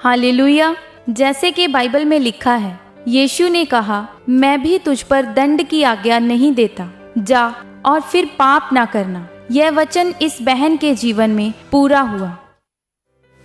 Hallelujah. जैसे कि Bible में लिखा है, यीशु ने कहा, मैं भी तुझ पर दंड की आज्ञा नहीं देता, जा और फिर पाप ना करना। यह वचन इस बहन के जीवन में पूरा हुआ।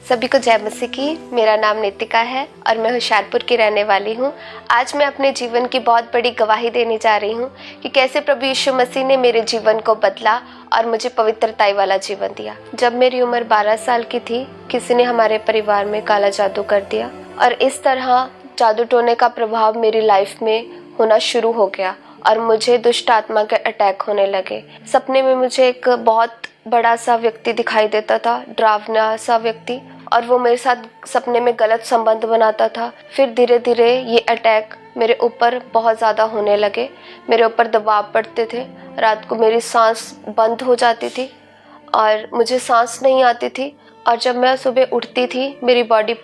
सभी को जय मसीह की। मेरा नाम नितिका है और मैं होशियारपुर की रहने वाली हूँ। आज मैं अपने जीवन की बहुत बड़ी गवाही देने जा रही हूँ कि कैसे प्रभु यीशु मसीह ने मेरे जीवन को बदला और मुझे पवित्रता वाला जीवन दिया। जब मेरी उम्र 12 साल की थी, किसी ने हमारे परिवार में काला जादू कर दिया और इस तरह जादू टोने का प्रभाव मेरी लाइफ में होना शुरू हो गया और मुझे दुष्ट आत्मा के अटैक होने लगे। सपने में मुझे एक बहुत बड़ा सा व्यक्ति दिखाई देता था, डरावना सा व्यक्ति, और वो मेरे साथ सपने में गलत संबंध बनाता था। फिर धीरे धीरे ये अटैक मेरे ऊपर बहुत ज़्यादा होने लगे, मेरे ऊपर दबाव पड़ते थे। रात को मेरी सांस बंद हो जाती थी और मुझे सांस नहीं आती थी, और जब मैं सुबह उठती थी मेरी बॉडी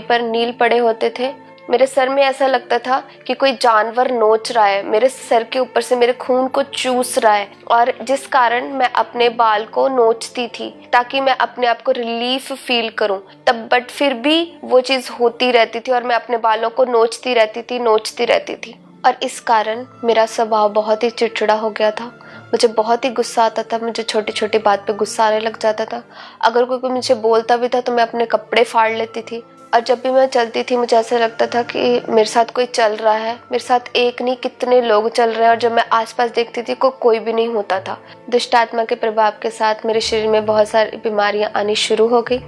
पर नील पड़े होते थे। मेरे सर में ऐसा लगता था कि कोई जानवर नोच रहा है, मेरे सर के ऊपर से मेरे खून को चूस रहा है, और जिस कारण मैं अपने बाल को नोचती थी ताकि मैं अपने आप को रिलीफ फील करूं तब। बट फिर भी वो चीज़ होती रहती थी और मैं अपने बालों को नोचती रहती थी और इस कारण मेरा स्वभाव बहुत ही चिड़चिड़ा हो गया था। मुझे बहुत ही गुस्सा आता था, मुझे छोटी छोटी बात पे गुस्सा आने लग जाता था। अगर कोई मुझे बोलता भी था तो मैं अपने कपड़े फाड़ लेती थी। और जब भी मैं चलती थी मुझे ऐसा लगता था कि मेरे साथ कोई चल रहा है, मेरे साथ एक नहीं कितने लोग चल रहे हैं, और जब मैं आसपास देखती थी कोई भी नहीं होता था। दुष्ट आत्मा के प्रभाव के साथ मेरे शरीर में बहुत सारी बीमारियां आनी शुरू हो गई।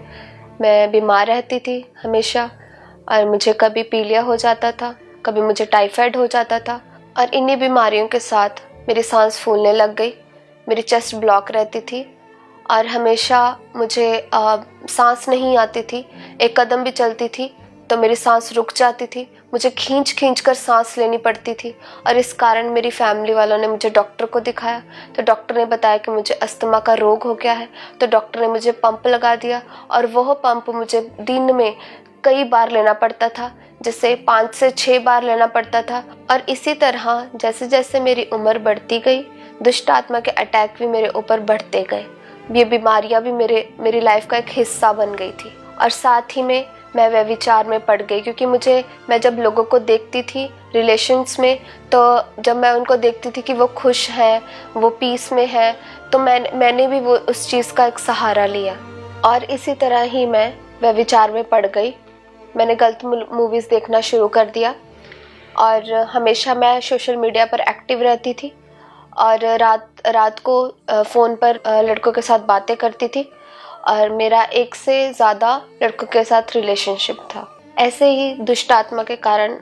मैं बीमार रहती थी हमेशा, और मुझे कभी पीलिया हो जाता था, कभी मुझे टाइफाइड हो जाता था, और इन्हीं बीमारियों के साथ मेरी सांस फूलने लग गई, मेरी चेस्ट ब्लॉक रहती थी और हमेशा मुझे सांस नहीं आती थी। एक कदम भी चलती थी तो मेरी सांस रुक जाती थी, मुझे खींच कर सांस लेनी पड़ती थी। और इस कारण मेरी फैमिली वालों ने मुझे डॉक्टर को दिखाया तो डॉक्टर ने बताया कि मुझे अस्थमा का रोग हो गया है। तो डॉक्टर ने मुझे पंप लगा दिया और वह पंप मुझे दिन में कई बार लेना पड़ता था, जैसे 5 से 6 बार लेना पड़ता था। और इसी तरह जैसे जैसे मेरी उम्र बढ़ती गई, दुष्ट आत्मा के अटैक भी मेरे ऊपर बढ़ते गए। ये बीमारियां भी मेरी लाइफ का एक हिस्सा बन गई थी। और साथ ही में मैं व्यभिचार में पड़ गई, क्योंकि मैं जब लोगों को देखती थी रिलेशंस में, तो जब मैं उनको देखती थी कि वो खुश हैं, वो पीस में हैं, तो मैंने भी वो उस चीज़ का एक सहारा लिया और इसी तरह ही मैं व्यभिचार में पड़ गई। मैंने गलत मूवीज़ देखना शुरू कर दिया और हमेशा मैं सोशल मीडिया पर एक्टिव रहती थी और रात को फ़ोन पर लड़कों के साथ बातें करती थी और मेरा एक से ज़्यादा लड़कों के साथ रिलेशनशिप था। ऐसे ही दुष्ट आत्मा के कारण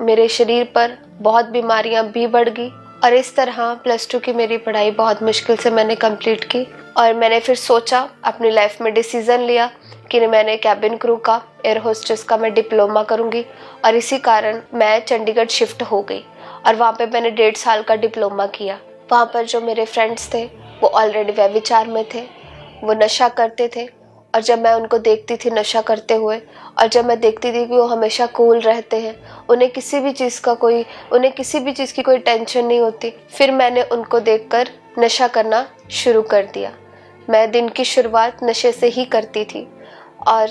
मेरे शरीर पर बहुत बीमारियां भी बढ़ गई और इस तरह +2 की मेरी पढ़ाई बहुत मुश्किल से मैंने कंप्लीट की। और मैंने फिर सोचा, अपनी लाइफ में डिसीज़न लिया कि मैंने कैबिन क्रू का, एयर होस्टेस का मैं डिप्लोमा करूँगी, और इसी कारण मैं चंडीगढ़ शिफ्ट हो गई और वहाँ पे मैंने 1.5 साल का डिप्लोमा किया। वहाँ पर जो मेरे फ्रेंड्स थे वो ऑलरेडी व्यभिचार में थे, वो नशा करते थे, और जब मैं उनको देखती थी नशा करते हुए और जब मैं देखती थी कि वो हमेशा कूल रहते हैं, उन्हें किसी भी चीज़ की कोई टेंशन नहीं होती, फिर मैंने उनको देखकर नशा करना शुरू कर दिया। मैं दिन की शुरुआत नशे से ही करती थी और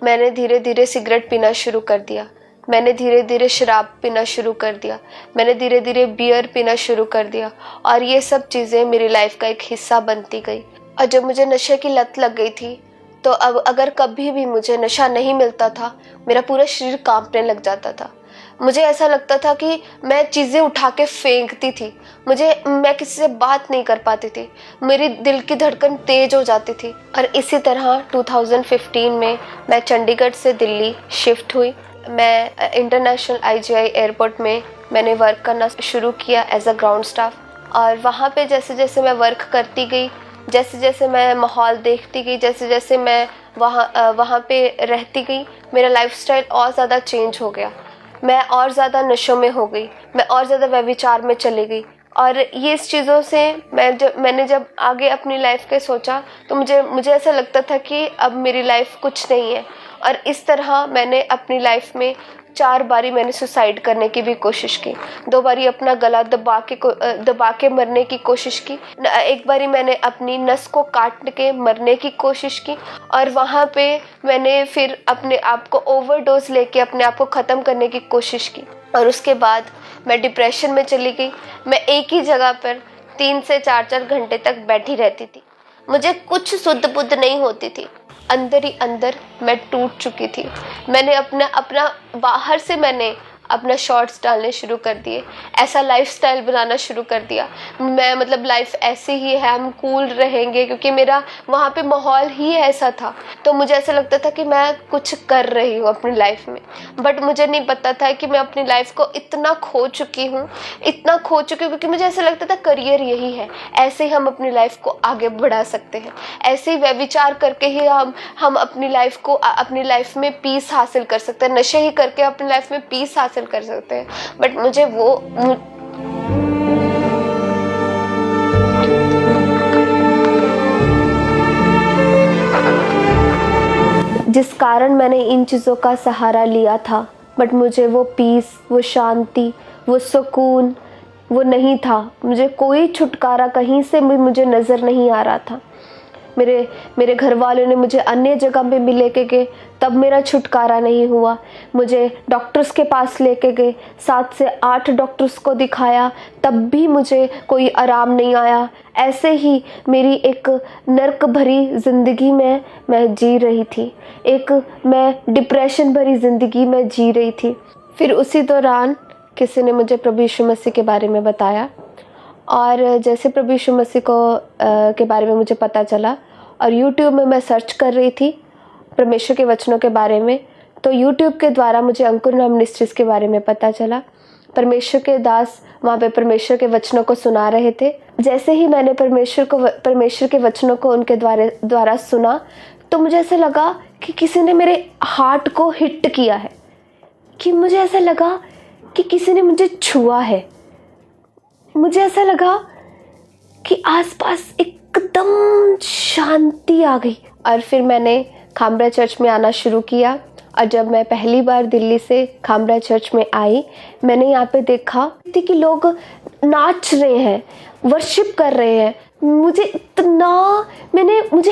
मैंने धीरे धीरे सिगरेट पीना शुरू कर दिया, मैंने धीरे धीरे शराब पीना शुरू कर दिया, मैंने धीरे धीरे बियर पीना शुरू कर दिया, और ये सब चीज़ें मेरी लाइफ का एक हिस्सा बनती गई। और जब मुझे नशे की लत लग गई थी तो अब अगर कभी भी मुझे नशा नहीं मिलता था, मेरा पूरा शरीर कांपने लग जाता था। मुझे ऐसा लगता था कि मैं चीज़ें उठा के फेंकती थी, मैं किसी से बात नहीं कर पाती थी, मेरी दिल की धड़कन तेज हो जाती थी। और इसी तरह 2015 में मैं चंडीगढ़ से दिल्ली शिफ्ट हुई। मैं इंटरनेशनल IGI एयरपोर्ट में मैंने वर्क करना शुरू किया एज अ ग्राउंड स्टाफ। और वहाँ पे जैसे जैसे मैं वर्क करती गई, जैसे जैसे मैं माहौल देखती गई, जैसे जैसे मैं वहाँ पे रहती गई, मेरा लाइफस्टाइल और ज़्यादा चेंज हो गया। मैं और ज़्यादा नशों में हो गई, मैं और ज़्यादा व्यभिचार में चली गई। और ये इस चीज़ों से मैंने जब आगे अपनी लाइफ के सोचा तो मुझे ऐसा लगता था कि अब मेरी लाइफ कुछ नहीं है। और इस तरह मैंने अपनी लाइफ में 4 बारी मैंने सुसाइड करने की भी कोशिश की, 2 बारी अपना गला दबा के मरने की कोशिश की, एक बारी मैंने अपनी नस को काट के मरने की कोशिश की, और वहाँ पे मैंने फिर अपने आप को ओवरडोज लेके अपने आप को ख़त्म करने की कोशिश की। और उसके बाद मैं डिप्रेशन में चली गई। मैं एक ही जगह पर 3 से 4 घंटे तक बैठी रहती थी। मुझे कुछ सुध बुध नहीं होती थी। अंदर ही अंदर मैं टूट चुकी थी। मैंने अपना बाहर से मैंने अपना शॉर्ट्स डालने शुरू कर दिए, ऐसा लाइफस्टाइल बनाना शुरू कर दिया। मैं मतलब लाइफ ऐसी ही है, हम कूल रहेंगे, क्योंकि मेरा वहाँ पे माहौल ही ऐसा था। तो मुझे ऐसा लगता था कि मैं कुछ कर रही हूँ अपनी लाइफ में, बट मुझे नहीं पता था कि मैं अपनी लाइफ को इतना खो चुकी हूँ क्योंकि मुझे ऐसा लगता था करियर यही है, ऐसे ही हम अपनी लाइफ को आगे बढ़ा सकते हैं, ऐसे ही व्यभिचार करके ही हम अपनी लाइफ में पीस हासिल कर सकते हैं, नशे ही करके अपनी लाइफ में पीस हासिल कर सकते हैं। बट मुझे जिस कारण मैंने इन चीज़ों का सहारा लिया था, बट मुझे वो पीस, वो शांति, वो सुकून वो नहीं था। मुझे कोई छुटकारा कहीं से मुझे नज़र नहीं आ रहा था। मेरे घर वालों ने मुझे अन्य जगह पे भी लेके गए, तब मेरा छुटकारा नहीं हुआ। मुझे डॉक्टर्स के पास लेके गए, 7 से 8 डॉक्टर्स को दिखाया, तब भी मुझे कोई आराम नहीं आया। ऐसे ही मेरी एक नर्क भरी ज़िंदगी में मैं जी रही थी, मैं डिप्रेशन भरी ज़िंदगी में जी रही थी। फिर उसी दौरान किसी ने मुझे प्रभु यीशु मसीह के बारे में बताया, और जैसे प्रभु यीशु मसीह के बारे में मुझे पता चला, और YouTube में मैं सर्च कर रही थी परमेश्वर के वचनों के बारे में, तो YouTube के द्वारा मुझे अंकुर नाम मिनिस्ट्रीज के बारे में पता चला। परमेश्वर के दास वहाँ पे परमेश्वर के वचनों को सुना रहे थे। जैसे ही मैंने परमेश्वर के वचनों को उनके द्वारा सुना, तो मुझे ऐसा लगा कि किसी ने मेरे हार्ट को हिट किया है, कि मुझे ऐसा लगा कि किसी ने मुझे छुआ है। मुझे ऐसा लगा कि आसपास एकदम शांति आ गई। और फिर मैंने खामरा चर्च में आना शुरू किया, और जब मैं पहली बार दिल्ली से खामरा चर्च में आई, मैंने यहाँ पे देखा कि लोग नाच रहे हैं, वर्शिप कर रहे हैं। मुझे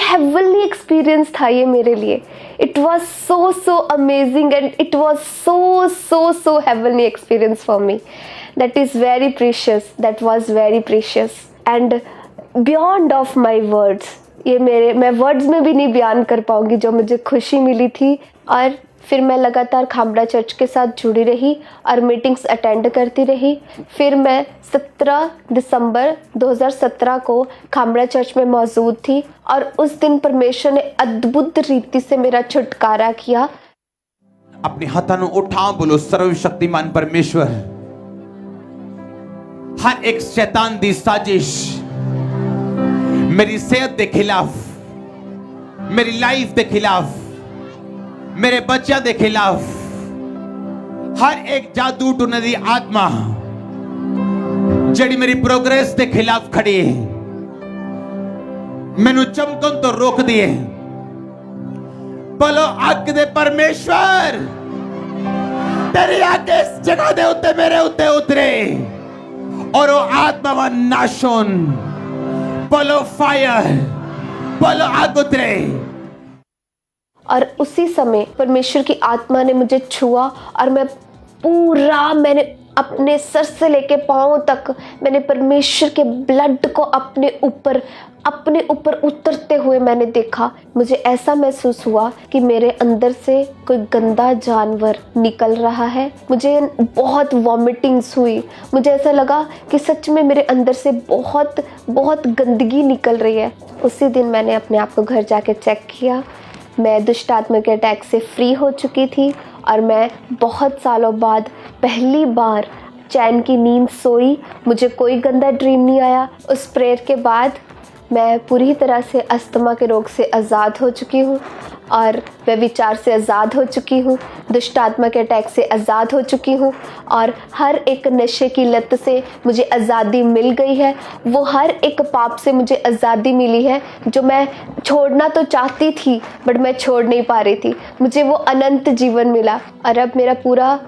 हेवनली एक्सपीरियंस था ये मेरे लिए। It was so amazing, and it was so heavenly experience for me. That is very precious. That was very precious and beyond of my words. मैं वर्ड्स में भी नहीं बयान कर पाऊंगी जो मुझे खुशी मिली थी। और फिर मैं लगातार खामड़ा चर्च के साथ जुड़ी रही और मीटिंग्स अटेंड करती रही। फिर मैं 17 दिसंबर 2017 को खामड़ा चर्च में मौजूद थी, और उस दिन परमेश्वर ने अद्भुत रीति से मेरा छुटकारा किया। अपने हाथों उठाओ, बोलो सर्वशक्तिमान परमेश्वर, हर एक शैतान दी साजिश मेरी सेहत के खिलाफ, मेरी लाइफ के खिलाफ, मेरे बच्चों के खिलाफ, हर एक जादू टूने दी आत्मा जड़ी मेरी प्रोग्रेस के खिलाफ खड़ी है, मैनू चमकन तो रोक दिए। बोलो आग दे परमेश्वर, तेरी आग इस जगह दे उत्ते मेरे उत्ते उतरे, और वो आत्मा व नाशोन। बोलो फायर, बोलो आग उतरे। और उसी समय परमेश्वर की आत्मा ने मुझे छुआ, और मैंने अपने सर से लेके पांव तक मैंने परमेश्वर के ब्लड को अपने ऊपर उतरते हुए मैंने देखा। मुझे ऐसा महसूस हुआ कि मेरे अंदर से कोई गंदा जानवर निकल रहा है। मुझे बहुत वॉमिटिंग्स हुई। मुझे ऐसा लगा कि सच में मेरे अंदर से बहुत गंदगी निकल रही है। उसी दिन मैंने अपने आप को घर जाके चेक किया। मैं दुष्ट आत्मा के अटैक से फ्री हो चुकी थी, और मैं बहुत सालों बाद पहली बार चैन की नींद सोई। मुझे कोई गंदा ड्रीम नहीं आया। उस प्रेयर के बाद मैं पूरी तरह से अस्थमा के रोग से आज़ाद हो चुकी हूँ, और व्यभिचार से आज़ाद हो चुकी हूँ, दुष्ट आत्मा के अटैक से आज़ाद हो चुकी हूँ, और हर एक नशे की लत से मुझे आज़ादी मिल गई है। वो हर एक पाप से मुझे आज़ादी मिली है जो मैं छोड़ना तो चाहती थी, बट मैं छोड़ नहीं पा रही थी। मुझे वो अनंत जीवन मिला, और अब मेरा पूरा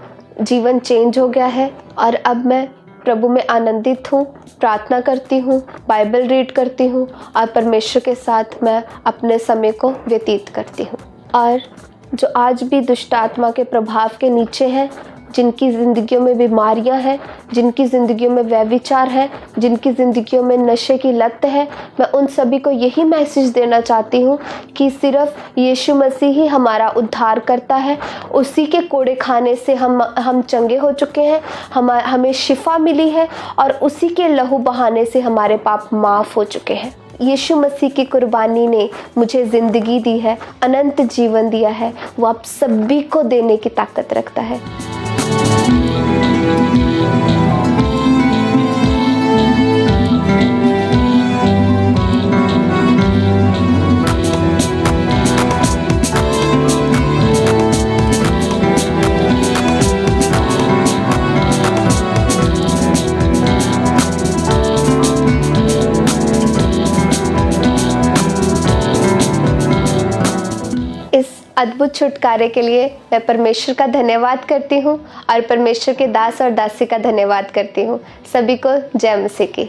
जीवन चेंज हो गया है और अब मैं प्रभु में आनंदित हूँ, प्रार्थना करती हूँ, बाइबल रीड करती हूँ और परमेश्वर के साथ मैं अपने समय को व्यतीत करती हूँ। और जो आज भी दुष्ट आत्मा के प्रभाव के नीचे हैं, जिनकी ज़िंदगियों में बीमारियां हैं, जिनकी ज़िंदगियों में व्यभिचार है, जिनकी ज़िंदगियों में नशे की लत है, मैं उन सभी को यही मैसेज देना चाहती हूँ कि सिर्फ यीशु मसीह ही हमारा उद्धार करता है। उसी के कोड़े खाने से हम चंगे हो चुके हैं, हमें शिफा मिली है और उसी के लहू बहाने से हमारे पाप माफ़ हो चुके हैं। यीशु मसीह की कुर्बानी ने मुझे ज़िंदगी दी है, अनंत जीवन दिया है। वो आप सभी को देने की ताकत रखता है। अद्भुत छुटकारे के लिए मैं परमेश्वर का धन्यवाद करती हूँ और परमेश्वर के दास और दासी का धन्यवाद करती हूँ। सभी को जय मसीह की।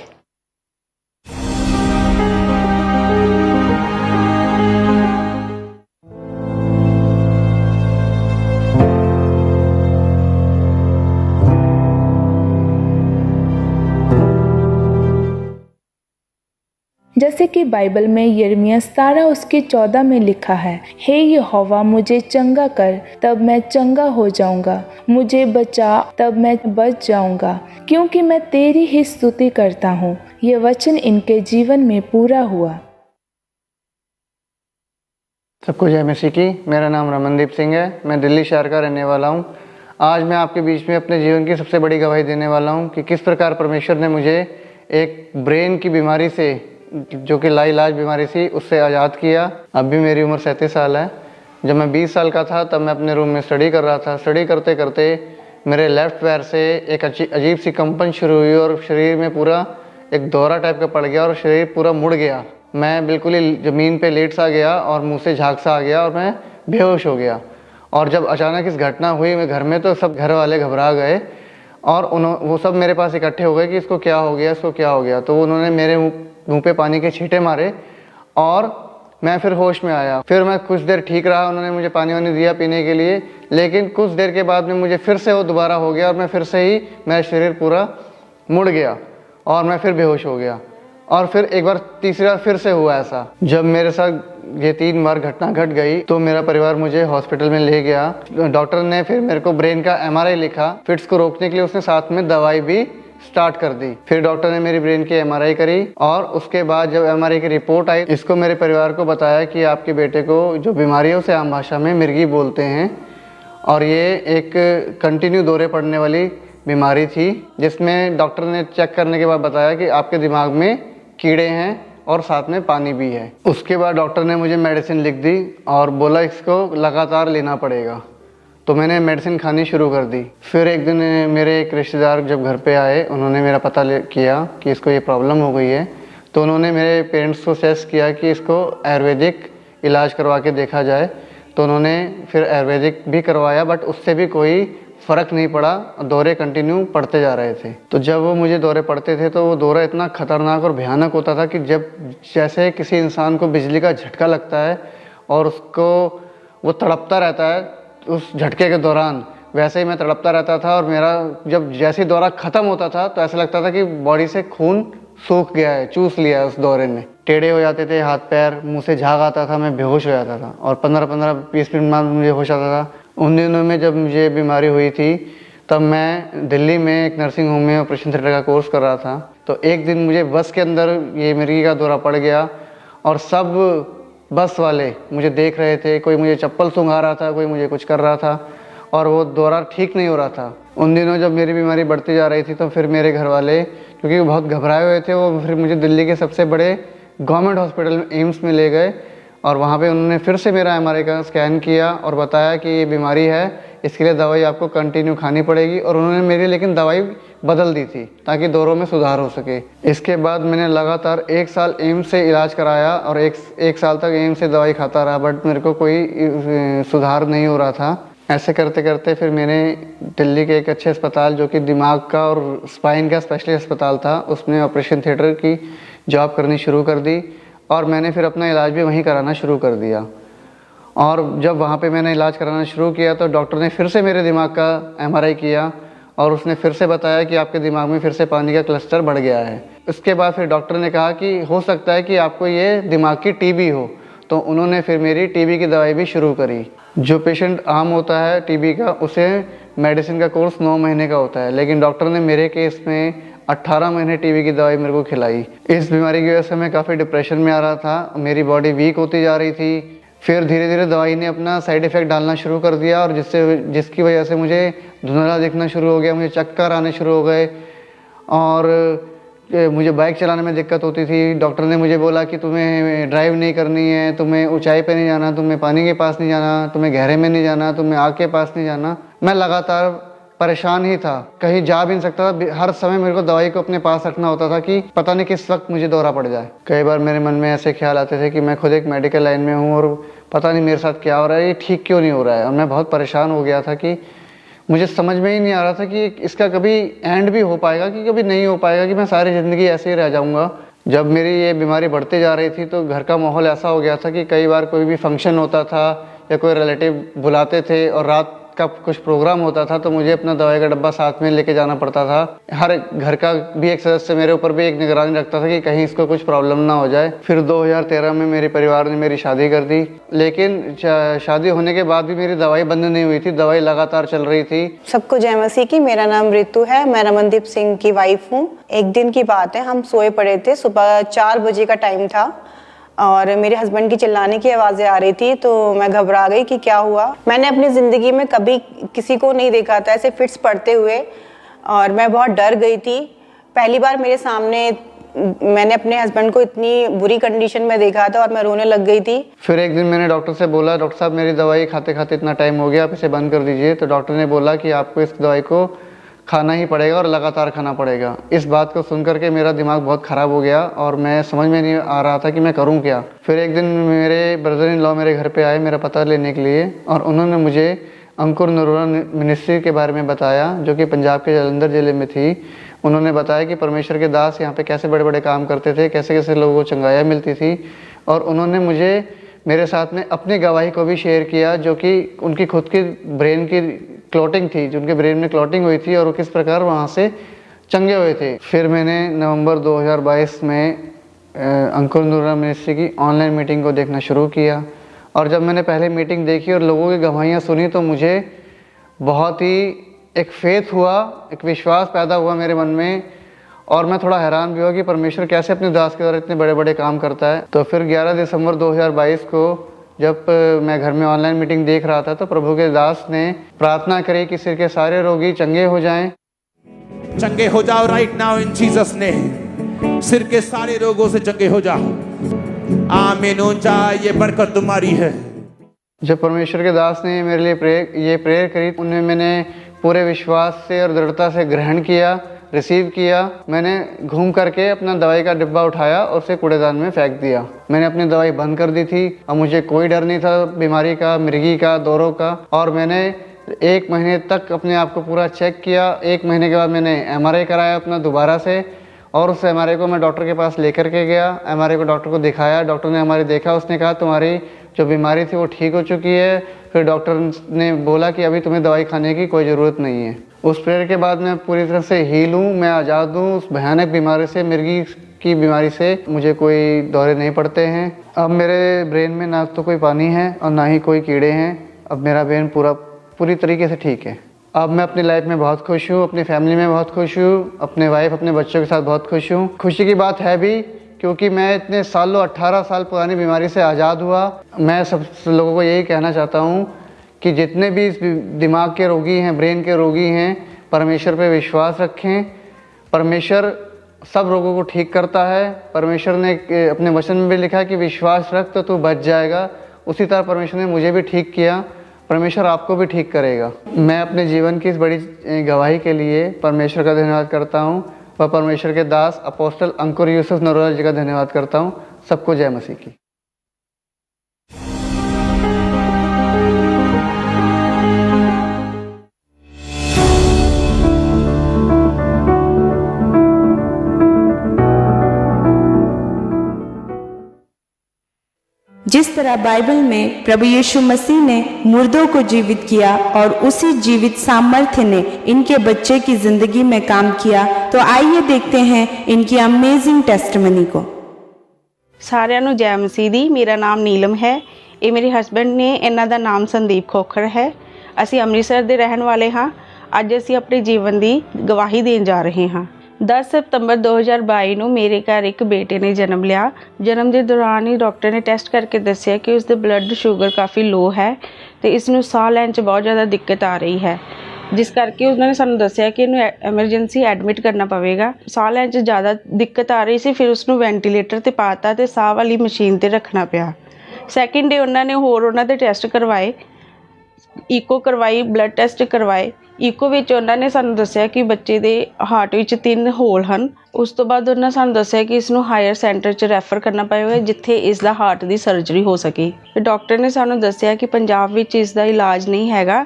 जैसे कि बाइबल में यिर्मयाह 17 उसके 14 में लिखा है, हे यहोवा मुझे चंगा कर तब मैं चंगा हो जाऊंगा, मुझे बचा तब मैं बच जाऊंगा, क्योंकि मैं तेरी ही स्तुति करता हूँ। यह वचन इनके जीवन में पूरा हुआ। सबको जय मसीह की। मेरा नाम रमनदीप सिंह है, मैं दिल्ली शहर का रहने वाला हूँ। आज मैं आपके बीच में अपने जीवन की सबसे बड़ी गवाही देने वाला हूँ कि किस प्रकार परमेश्वर ने मुझे एक ब्रेन की बीमारी से, जो कि लाइलाज बीमारी थी, उससे आज़ाद किया। अब भी मेरी उम्र 37 साल है। जब मैं 20 साल का था तब मैं अपने रूम में स्टडी कर रहा था। स्टडी करते करते मेरे लेफ़्ट पैर से एक अजीब सी कंपन शुरू हुई और शरीर में पूरा एक दौरा टाइप का पड़ गया और शरीर पूरा मुड़ गया। मैं बिल्कुल ही ज़मीन पे लेट सा गया और मुंह से झाग सा आ गया और मैं बेहोश हो गया। और जब अचानक इस घटना हुई मैं घर में, तो सब घर वाले घबरा गए और वो सब मेरे पास इकट्ठे हो गए कि इसको क्या हो गया, इसको क्या हो गया। तो उन्होंने मेरे मुंह पे पानी के छींटे मारे और मैं फिर होश में आया। फिर मैं कुछ देर ठीक रहा, उन्होंने मुझे पानी वानी दिया पीने के लिए, लेकिन कुछ देर के बाद में मुझे फिर से वो दोबारा हो गया और मैं फिर से ही, मेरा शरीर पूरा मुड़ गया और मैं फिर बेहोश हो गया। और फिर एक बार तीसरा फिर से हुआ ऐसा। जब मेरे साथ ये 3 बार घटना घट गई तो मेरा परिवार मुझे हॉस्पिटल में ले गया। डॉक्टर ने फिर मेरे को ब्रेन का MRI लिखा। फिट्स को रोकने के लिए उसने साथ में दवाई भी स्टार्ट कर दी। फिर डॉक्टर ने मेरी ब्रेन की MRI करी और उसके बाद जब MRI की रिपोर्ट आई, इसको मेरे परिवार को बताया कि आपके बेटे को जो बीमारी है उसे आम भाषा में मिर्गी बोलते हैं और ये एक कंटिन्यू दौरे पड़ने वाली बीमारी थी, जिसमें डॉक्टर ने चेक करने के बाद बताया कि आपके दिमाग में कीड़े हैं और साथ में पानी भी है। उसके बाद डॉक्टर ने मुझे मेडिसिन लिख दी और बोला इसको लगातार लेना पड़ेगा। तो मैंने मेडिसिन खानी शुरू कर दी। फिर एक दिन मेरे एक रिश्तेदार जब घर पे आए, उन्होंने मेरा पता किया कि इसको ये प्रॉब्लम हो गई है। तो उन्होंने मेरे पेरेंट्स को सजेस्ट किया कि इसको आयुर्वेदिक इलाज करवा के देखा जाए। तो उन्होंने फिर आयुर्वेदिक भी करवाया, बट उससे भी कोई फ़र्क नहीं पड़ा, दौरे कंटिन्यू पड़ते जा रहे थे। तो जब वो मुझे दौरे पड़ते थे तो वो दौरा इतना ख़तरनाक और भयानक होता था कि जब जैसे किसी इंसान को बिजली का झटका लगता है और उसको वो तड़पता रहता है उस झटके के दौरान, वैसे ही मैं तड़पता रहता था। और मेरा जब जैसे दौरा ख़त्म होता था तो ऐसा लगता था कि बॉडी से खून सूख गया है, चूस लिया है उस दौरे ने। टेढ़े हो जाते थे हाथ पैर, मुँह से झाग आता था, मैं बेहोश हो जाता था और 15-20 मिनट बाद मुझे होश आता था। उन दिनों में जब मुझे बीमारी हुई थी तब मैं दिल्ली में एक नर्सिंग होम में ऑपरेशन थिएटर का कोर्स कर रहा था। तो एक दिन मुझे बस के अंदर ये मिर्गी का दौरा पड़ गया और सब बस वाले मुझे देख रहे थे। कोई मुझे चप्पल सूंघा रहा था, कोई मुझे कुछ कर रहा था और वो दौरा ठीक नहीं हो रहा था। उन दिनों जब मेरी बीमारी बढ़ती जा रही थी तो फिर मेरे घर वाले, क्योंकि वो बहुत घबराए हुए थे, वो फिर मुझे दिल्ली के सबसे बड़े गवर्नमेंट हॉस्पिटल एम्स में ले गए और वहाँ पे उन्होंने फिर से मेरा MRI का स्कैन किया और बताया कि ये बीमारी है, इसके लिए दवाई आपको कंटिन्यू खानी पड़ेगी। और उन्होंने मेरी लेकिन दवाई बदल दी थी ताकि दौरों में सुधार हो सके। इसके बाद मैंने लगातार 1 साल एम्स से इलाज कराया और एक साल तक एम्स से दवाई खाता रहा, बट मेरे को कोई सुधार नहीं हो रहा था। ऐसे करते करते फिर मैंने दिल्ली के एक अच्छे अस्पताल जो कि दिमाग का और स्पाइन का स्पेशलिस्ट अस्पताल था, उसमें ऑपरेशन थिएटर की जॉब करनी शुरू कर दी और मैंने फिर अपना इलाज भी वहीं कराना शुरू कर दिया। और जब वहाँ पे मैंने इलाज कराना शुरू किया तो डॉक्टर ने फिर से मेरे दिमाग का MRI किया और उसने फिर से बताया कि आपके दिमाग में फिर से पानी का क्लस्टर बढ़ गया है। उसके बाद फिर डॉक्टर ने कहा कि हो सकता है कि आपको ये दिमाग की TB हो, तो उन्होंने फिर मेरी TB की दवाई भी शुरू करी। जो पेशेंट आम होता है TB का, उसे मेडिसिन का कोर्स 9 महीने का होता है, लेकिन डॉक्टर ने मेरे केस में 18 महीने TB की दवाई मेरे को खिलाई। इस बीमारी की वजह से मैं काफ़ी डिप्रेशन में आ रहा था, मेरी बॉडी वीक होती जा रही थी। फिर धीरे धीरे दवाई ने अपना साइड इफ़ेक्ट डालना शुरू कर दिया और जिसकी वजह से मुझे धुंधला दिखना शुरू हो गया, मुझे चक्कर आने शुरू हो गए और मुझे बाइक चलाने में दिक्कत होती थी। डॉक्टर ने मुझे बोला कि तुम्हें ड्राइव नहीं करनी है, तुम्हें ऊंचाई पे नहीं जाना, तुम्हें पानी के पास नहीं जाना, तुम्हें गहरे में नहीं जाना, तुम्हें आग के पास नहीं जाना। मैं लगातार परेशान ही था, कहीं जा भी नहीं सकता था। हर समय मेरे को दवाई को अपने पास रखना होता था कि पता नहीं किस वक्त मुझे दौरा पड़ जाए। कई बार मेरे मन में ऐसे ख्याल आते थे कि मैं खुद एक मेडिकल लाइन में हूँ और पता नहीं मेरे साथ क्या हो रहा है, ये ठीक क्यों नहीं हो रहा है। और मैं बहुत परेशान हो गया था कि मुझे समझ में ही नहीं आ रहा था कि इसका कभी एंड भी हो पाएगा कि कभी नहीं हो पाएगा, कि मैं सारी ज़िंदगी ऐसे ही रह जाऊँगा। जब मेरी ये बीमारी बढ़ती जा रही थी तो घर का माहौल ऐसा हो गया था कि कई बार कोई भी फंक्शन होता था या कोई रिलेटिव बुलाते थे और रात का कुछ प्रोग्राम होता था तो मुझे अपना दवाई का डब्बा साथ में लेके जाना पड़ता था। हर घर का भी एक सदस्य मेरे ऊपर भी एक निगरानी रखता था कि कहीं इसको कुछ प्रॉब्लम ना हो जाए। फिर 2013 में मेरे परिवार ने मेरी शादी कर दी, लेकिन शादी होने के बाद भी मेरी दवाई बंद नहीं हुई थी, दवाई लगातार चल रही थी। सबको जय मसीह की। मेरा नाम रितु है, मैं रमनदीप सिंह की वाइफ हूँ। एक दिन की बात है, हम सोए पड़े थे, सुबह 4 बजे का टाइम था और मेरे हस्बैंड की चिल्लाने की आवाज़ें आ रही थी, तो मैं घबरा गई कि क्या हुआ। मैंने अपनी ज़िंदगी में कभी किसी को नहीं देखा था ऐसे फिट्स पड़ते हुए और मैं बहुत डर गई थी। पहली बार मेरे सामने मैंने अपने हस्बैंड को इतनी बुरी कंडीशन में देखा था और मैं रोने लग गई थी। फिर एक दिन मैंने डॉक्टर से बोला, डॉक्टर साहब मेरी दवाई खाते खाते इतना टाइम हो गया, आप इसे बंद कर दीजिए। तो डॉक्टर ने बोला कि आपको इस दवाई को खाना ही पड़ेगा और लगातार खाना पड़ेगा। इस बात को सुन करके मेरा दिमाग बहुत ख़राब हो गया और मैं समझ में नहीं आ रहा था कि मैं करूं क्या। फिर एक दिन मेरे ब्रदर इन लॉ मेरे घर पे आए मेरा पता लेने के लिए और उन्होंने मुझे अंकुर नरोरा मिनिस्ट्री के बारे में बताया, जो कि पंजाब के जलंधर ज़िले में थी। उन्होंने बताया कि परमेश्वर के दास यहाँ पे कैसे बड़े बड़े काम करते थे, कैसे कैसे लोगों को चंगाया मिलती थी। और उन्होंने मुझे मेरे साथ में अपनी गवाही को भी शेयर किया, जो कि उनकी खुद की ब्रेन की क्लॉटिंग थी, जो उनके ब्रेन में क्लॉटिंग हुई थी और वो किस प्रकार वहाँ से चंगे हुए थे। फिर मैंने नवंबर 2022 में अंकुर नरोरा मिनिस्ट्री की ऑनलाइन मीटिंग को देखना शुरू किया और जब मैंने पहले मीटिंग देखी और लोगों की गवाहियाँ सुनी तो मुझे बहुत ही एक फेथ हुआ, एक विश्वास पैदा हुआ मेरे मन में और मैं थोड़ा हैरान भी हुआ कि परमेश्वर कैसे अपने दास के द्वारा इतने बड़े बड़े काम करता है। तो फिर 11 दिसंबर 2022 को जब मैं घर में ऑनलाइन मीटिंग देख रहा था तो प्रभु के दास ने प्रार्थना करी कि सिर के सारे रोगी चंगे हो जाएं। चंगे हो जाओ right now in Jesus name. सिर के सारे रोगों से चंगे हो जाओ। आमीन। ऊंचा ये बरकत तुम्हारी है। जब परमेश्वर के दास ने मेरे लिए ये प्रेयर करी, उन्हें मैंने पूरे विश्वास से और दृढ़ता से ग्रहण किया, रिसीव किया। मैंने घूम करके अपना दवाई का डिब्बा उठाया और उसे कूड़ेदान में फेंक दिया। मैंने अपनी दवाई बंद कर दी थी और मुझे कोई डर नहीं था बीमारी का, मिर्गी का, दौरों का। और मैंने 1 महीने तक अपने आप को पूरा चेक किया। 1 महीने के बाद मैंने MRI कराया अपना दोबारा से और उस MRI को मैं डॉक्टर के पास लेकर के गया। MRI को डॉक्टर को दिखाया, डॉक्टर ने हमारी देखा, उसने कहा तुम्हारी जो बीमारी थी वो ठीक हो चुकी है। फिर डॉक्टर ने बोला कि अभी तुम्हें दवाई खाने की कोई ज़रूरत नहीं है। उस प्रेयर के बाद मैं पूरी तरह से हील हूँ, मैं आज़ाद हूँ उस भयानक बीमारी से, मिर्गी की बीमारी से। मुझे कोई दौरे नहीं पड़ते हैं। अब मेरे ब्रेन में ना तो कोई पानी है और ना ही कोई कीड़े हैं। अब मेरा ब्रेन पूरी तरीके से ठीक है। अब मैं अपनी लाइफ में बहुत खुश हूँ, अपनी फैमिली में बहुत खुश हूँ, अपने वाइफ अपने बच्चों के साथ बहुत खुश हूँ। खुशी की बात है भी क्योंकि मैं इतने सालों 18 साल पुरानी बीमारी से आज़ाद हुआ। मैं सब लोगों को यही कहना चाहता हूँ कि जितने भी इस दिमाग के रोगी हैं, ब्रेन के रोगी हैं, परमेश्वर पे विश्वास रखें। परमेश्वर सब रोगों को ठीक करता है। परमेश्वर ने अपने वचन में भी लिखा कि विश्वास रख तो तू बच जाएगा। उसी तरह परमेश्वर ने मुझे भी ठीक किया, परमेश्वर आपको भी ठीक करेगा। मैं अपने जीवन की इस बड़ी गवाही के लिए परमेश्वर का धन्यवाद करता हूँ व परमेश्वर के दास अपोस्टल अंकुर यूसुफ नरोरा जी का धन्यवाद करता हूँ। सबको जय मसीह की। जिस तरह बाइबल में प्रभु यीशु मसीह ने मुर्दों को जीवित किया और उसी जीवित सामर्थ्य ने इनके बच्चे की जिंदगी में काम किया, तो आइए देखते हैं इनकी अमेजिंग टेस्टमनी को। ਸਾਰਿਆਂ ਨੂੰ ਜੈ ਮਸੀਹ ਦੀ। ਮੇਰਾ ਨਾਮ ਨੀਲਮ ਹੈ। ਇਹ ਮੇਰੇ ਹਸਬੈਂਡ ਨੇ, ਇਹਨਾਂ ਦਾ ਨਾਮ ਸੰਦੀਪ ਖੋਖਰ ਹੈ। ਅਸੀਂ ਅੰਮ੍ਰਿਤਸਰ ਦੇ ਰਹਿਣ ਵਾਲੇ ਹਾਂ। ਅੱਜ ਅਸੀਂ ਆਪਣੇ ਜੀਵਨ ਦੀ ਗਵਾਹੀ ਦੇਣ ਜਾ ਰਹੇ ਹਾਂ। 10 ਸਤੰਬਰ 2022 ਨੂੰ ਮੇਰੇ ਘਰ ਇੱਕ ਬੇਟੇ ਨੇ ਜਨਮ ਲਿਆ। ਜਨਮ ਦੇ ਦੌਰਾਨ ਹੀ ਡਾਕਟਰ ਨੇ ਟੈਸਟ ਕਰਕੇ ਦੱਸਿਆ ਕਿ ਉਸ ਦੇ ਬਲੱਡ ਸ਼ੂਗਰ ਕਾਫੀ ਲੋ ਹੈ ਤੇ ਇਸ ਨੂੰ ਸਾਹ ਲੈਣ 'ਚ ਬਹੁਤ ਜ਼ਿਆਦਾ ਦਿੱਕਤ ਆ ਰਹੀ ਹੈ, ਜਿਸ ਕਰਕੇ ਉਹਨਾਂ ਨੇ ਸਾਨੂੰ ਦੱਸਿਆ ਕਿ ਇਹਨੂੰ ਐਮਰਜੈਂਸੀ ਐਡਮਿਟ ਕਰਨਾ ਪਵੇਗਾ। ਸਾਹ ਲੈਣ 'ਚ ਜ਼ਿਆਦਾ ਦਿੱਕਤ ਆ ਰਹੀ ਸੀ, ਫਿਰ ਉਸਨੂੰ ਵੈਂਟੀਲੇਟਰ 'ਤੇ ਪਾਤਾ ਤੇ ਸਾਹ ਵਾਲੀ ਮਸ਼ੀਨ 'ਤੇ ਰੱਖਣਾ ਪਿਆ। ਸੈਕਿੰਡ ਡੇ ਉਹਨਾਂ ਨੇ ਹੋਰ ਉਹਨਾਂ ਦੇ ਟੈਸਟ ਕਰਵਾਏ, ਈਕੋ ਕਰਵਾਈ, ਬਲੱਡ ਟੈਸਟ ਕਰਵਾਏ। ਈਕੋ ਵਿੱਚ ਉਹਨਾਂ ਨੇ ਸਾਨੂੰ ਦੱਸਿਆ ਕਿ ਬੱਚੇ ਦੇ ਹਾਰਟ ਵਿੱਚ 3 ਹੋਲ ਹਨ। ਉਸ ਤੋਂ ਬਾਅਦ ਉਹਨਾਂ ਸਾਨੂੰ ਦੱਸਿਆ ਕਿ ਇਸ ਨੂੰ ਹਾਇਰ ਸੈਂਟਰ 'ਚ ਰੈਫਰ ਕਰਨਾ ਪਵੇਗਾ, ਜਿੱਥੇ ਇਸ ਦਾ ਹਾਰਟ ਦੀ ਸਰਜਰੀ ਹੋ ਸਕੇ। ਡਾਕਟਰ ਨੇ ਸਾਨੂੰ ਦੱਸਿਆ ਕਿ ਪੰਜਾਬ ਵਿੱਚ ਇਸ ਦਾ ਇਲਾਜ ਨਹੀਂ ਹੈਗਾ,